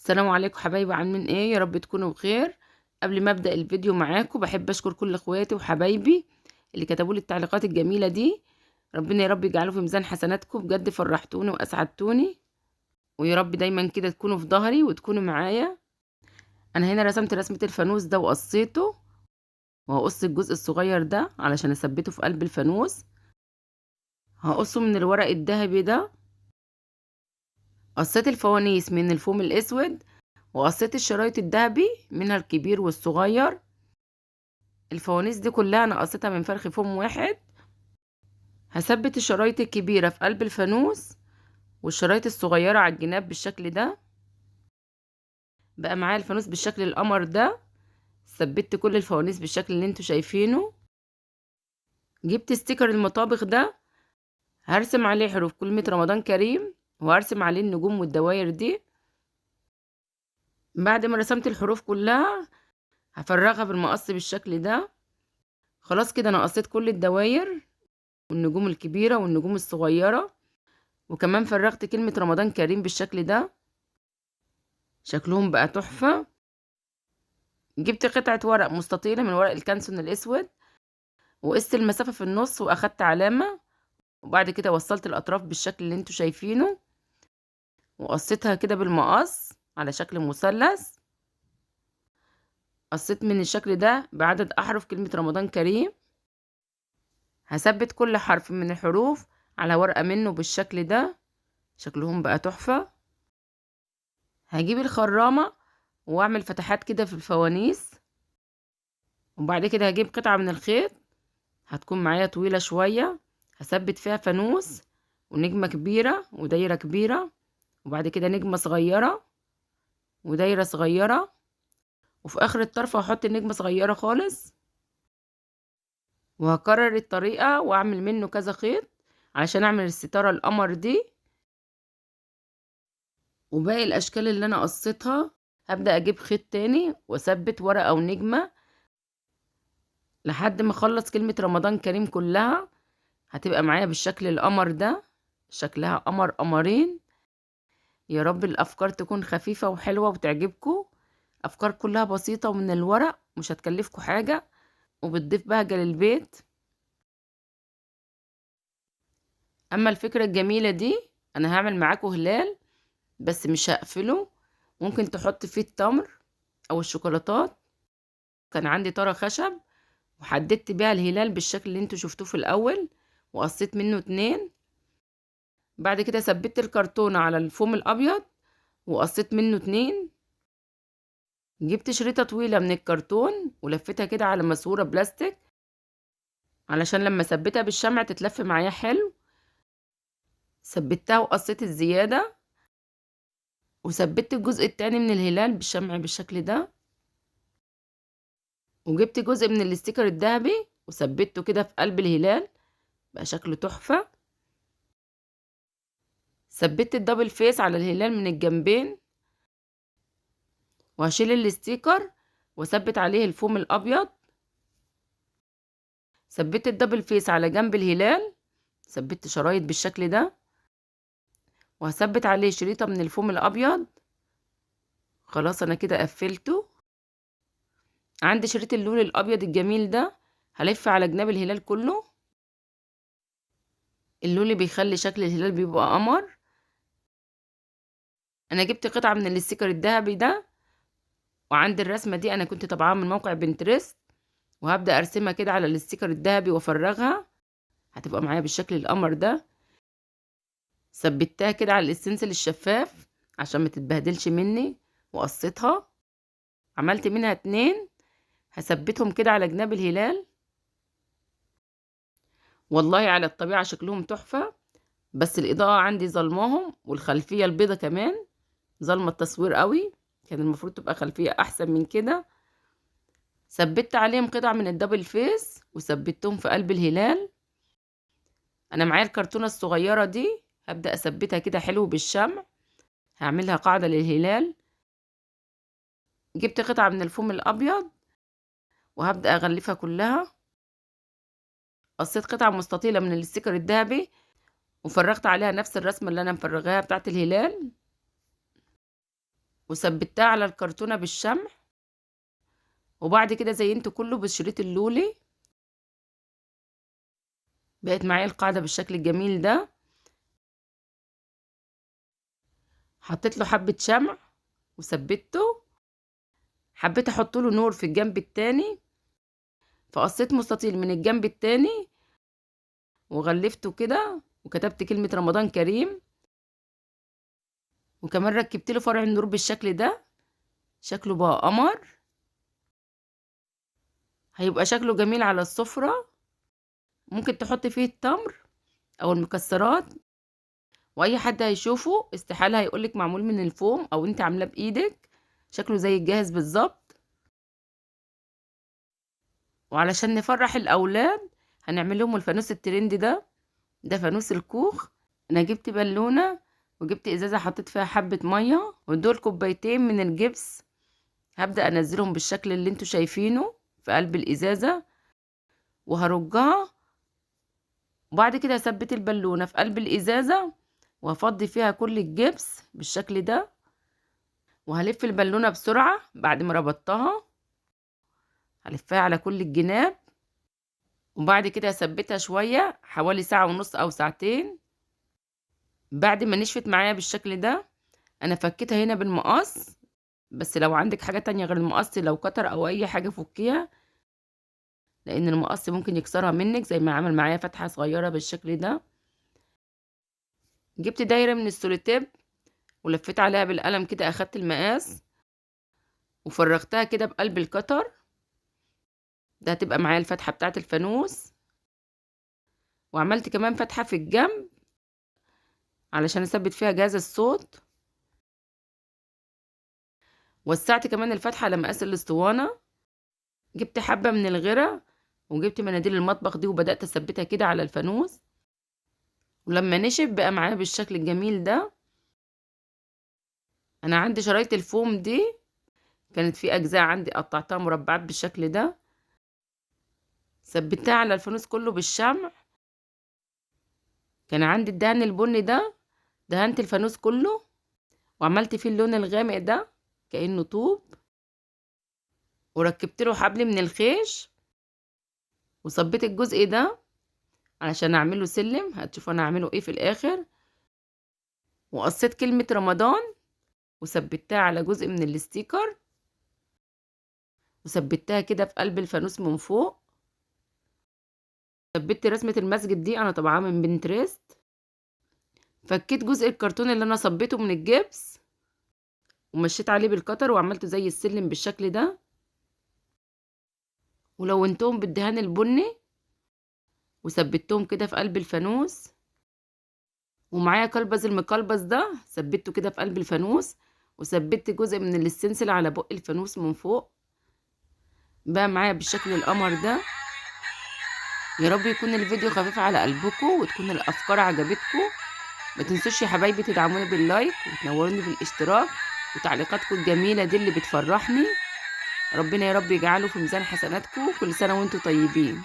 السلام عليكم حبايبي، عاملين ايه؟ يا رب تكونوا بخير. قبل ما ابدا الفيديو معاكم بحب اشكر كل اخواتي وحبايبي اللي كتبوا لي التعليقات الجميله دي. ربنا يا رب يجعله في ميزان حسناتكم، بجد فرحتوني واسعدتوني. ويا رب دايما كده تكونوا في ظهري وتكونوا معايا. انا هنا رسمت رسمه الفانوس ده وقصيته، وهقص الجزء الصغير ده علشان اثبته في قلب الفانوس. هقصه من الورق الذهبي ده. قصيت الفوانيس من الفوم الاسود، وقصيت الشرايط الذهبي منها الكبير والصغير. الفوانيس دي كلها انا قصيتها من فرخ فوم واحد. هثبت الشرايط الكبيرة في قلب الفانوس والشرايط الصغيرة على الجناب بالشكل ده. بقى معايا الفانوس بالشكل القمر ده. ثبت كل الفوانيس بالشكل اللي انتوا شايفينه. جبت ستيكر المطابخ ده، هرسم عليه حروف كلمة رمضان كريم، وهرسم عليه النجوم والدواير دي. بعد ما رسمت الحروف كلها هفرغها بالمقص بالشكل ده. خلاص كده انا قصيت كل الدواير والنجوم الكبيرة والنجوم الصغيرة، وكمان فرغت كلمة رمضان كريم بالشكل ده. شكلهم بقى تحفة. جبت قطعة ورق مستطيلة من ورق الكانسون الأسود، وقست المسافة في النص وأخدت علامة، وبعد كده وصلت الأطراف بالشكل اللي انتوا شايفينه، وقصيتها كده بالمقص على شكل مثلث. قصيت من الشكل ده بعدد أحرف كلمة رمضان كريم. هثبت كل حرف من الحروف على ورقة منه بالشكل ده. شكلهم بقى تحفة. هجيب الخرامة واعمل فتحات كده في الفوانيس، وبعد كده هجيب قطعة من الخيط هتكون معايا طويلة شوية، هثبت فيها فانوس ونجمة كبيرة ودايرة كبيرة، وبعد كده نجمة صغيرة ودايرة صغيرة، وفي آخر الطرف هحط نجمة صغيرة خالص. وهكرر الطريقة وأعمل منه كذا خيط علشان أعمل الستارة القمر دي. وباقي الأشكال اللي أنا قصيتها هبدأ أجيب خيط تاني وأثبت ورقة ونجمة لحد ما أخلص كلمة رمضان كريم كلها. هتبقى معايا بالشكل القمر ده، شكلها قمر قمرين. يا رب الأفكار تكون خفيفة وحلوة وتعجبكم. أفكار كلها بسيطة ومن الورق، مش هتكلفكم حاجة، وبتضيف بهجة للبيت. أما الفكرة الجميلة دي، أنا هعمل معاكم هلال بس مش هقفله. ممكن تحط فيه التمر أو الشوكولاتات. كان عندي طارة خشب وحددت بيها الهلال بالشكل اللي انتوا شفتوه في الأول، وقصيت منه 2. بعد كده ثبت الكرتونة على الفوم الأبيض وقصيت منه 2. جبت شريطة طويلة من الكرتون ولفتها كده على ماسورة بلاستيك علشان لما ثبتها بالشمع تتلف معايا حلو. ثبتها وقصيت الزيادة، وثبت الجزء التاني من الهلال بالشمع بالشكل ده. وجبت جزء من الاستيكر الذهبي وثبته كده في قلب الهلال، بقى شكله تحفة. ثبت الدبل فيس على الهلال من الجنبين، وهشيل الاستيكر وثبت عليه الفوم الأبيض. ثبت الدبل فيس على جنب الهلال، ثبت شرايط بالشكل ده، وهثبت عليه شريطة من الفوم الأبيض. خلاص أنا كده قفلته. عندي شريط اللون الأبيض الجميل ده، هلف على جناب الهلال كله. اللون اللي بيخلي شكل الهلال بيبقى قمر. أنا جبت قطعة من الاستيكر الذهبي ده، وعندي الرسمة دي أنا كنت طبعاها من موقع بنترست، وهبدأ أرسمها كده على الاستيكر الذهبي وأفرغها. هتبقى معايا بالشكل القمر ده. ثبتها كده على الاستنسل الشفاف عشان ما تتبهدلش مني، وقصيتها. عملت منها 2، هثبتهم كده على جناب الهلال. والله على الطبيعة شكلهم تحفة، بس الإضاءة عندي ظلماهم، والخلفية البيضة كمان ظلمة التصوير قوي. كان المفروض تبقى خلفية أحسن من كده. ثبت عليهم قطع من الدبل فيس وثبتهم في قلب الهلال. أنا معايا الكرتونة الصغيرة دي، هبدأ أثبتها كده حلو بالشمع. هعملها قاعدة للهلال. جبت قطعة من الفوم الأبيض وهبدأ أغلفها كلها. قصيت قطعة مستطيلة من الاستيكر الذهبي وفرغت عليها نفس الرسمة اللي أنا مفرغاها بتاعت الهلال. وثبتها على الكرتونة بالشمع. وبعد كده زينته كله بالشريط اللولي. بقت معايا القاعدة بالشكل الجميل ده. حطيت له حبة شمع وثبته. حبيت احط له نور في الجنب التاني، فقصيت مستطيل من الجنب التاني وغلفته كده وكتبت كلمة رمضان كريم. وكمان ركبت له فرع النور بالشكل ده. شكله بقى قمر. هيبقى شكله جميل على السفرة. ممكن تحط فيه التمر او المكسرات، واي حد هيشوفه استحالة هيقولك معمول من الفوم او انت عاملاه بايدك. شكله زي الجاهز بالظبط. وعلشان نفرح الاولاد هنعمل لهم الفانوس الترند ده فانوس الكوخ. انا جبت بالونة وجبت ازازة حطيت فيها حبة مية ودول كوبايتين من الجبس. هبدأ انزلهم بالشكل اللي انتوا شايفينه في قلب الازازة وهرجها. وبعد كده هثبت البالونة في قلب الازازة وهفضي فيها كل الجبس بالشكل ده. وهلف البالونة بسرعة بعد ما ربطتها. هلفها على كل الجناب. وبعد كده هثبتها شوية حوالي ساعة ونص او ساعتين. بعد ما نشفت معايا بالشكل ده انا فكيتها هنا بالمقص. بس لو عندك حاجة تانية غير المقص، لو كتر او اي حاجة فكيها، لان المقص ممكن يكسرها منك زي ما عمل معايا فتحة صغيرة بالشكل ده. جبت دايرة من السوليتيب ولفيت عليها بالقلم كده، اخدت المقاس وفرغتها كده بقلب القطر ده. هتبقى معايا الفتحة بتاعة الفانوس. وعملت كمان فتحة في الجنب علشان اثبت فيها جهاز الصوت. وسعت كمان الفتحة على مقاس الاسطوانة. جبت حبة من الغيرة وجبت مناديل المطبخ دي وبدأت اثبتها كده على الفانوس. ولما نشف بقى معايا بالشكل الجميل ده. انا عندي شرايط الفوم دي كانت في اجزاء عندي قطعتها مربعات بالشكل ده. ثبتها على الفانوس كله بالشمع. كان عندي الدهن البني ده، دهنت الفانوس كله وعملت فيه اللون الغامق ده كأنه طوب. وركبت له حبل من الخيش وصبيت الجزء ده علشان اعمله سلم. هتشوفوا انا هعمله ايه في الاخر. وقصيت كلمة رمضان وثبتها على جزء من الستيكر وثبتها كده في قلب الفانوس من فوق. ثبت رسمة المسجد دي انا طبعا من بنترست. فكيت جزء الكرتون اللي انا صبيته من الجبس ومشيت عليه بالقطر وعملته زي السلم بالشكل ده. ولونتهم بالدهان البني وثبتهم كده في قلب الفانوس. ومعايا كلبز المكلبز ده ثبته كده في قلب الفانوس وثبت جزء من الستنسل على بق الفانوس من فوق. بقى معايا بالشكل القمر ده. يا رب يكون الفيديو خفيف على قلبكم وتكون الافكار عجبتكم. ما تنسوش يا حبايبي تدعموني باللايك وتنوروني بالاشتراك وتعليقاتكم الجميله دي اللي بتفرحني. ربنا يا رب يجعله في ميزان حسناتكم. كل سنه وانتم طيبين.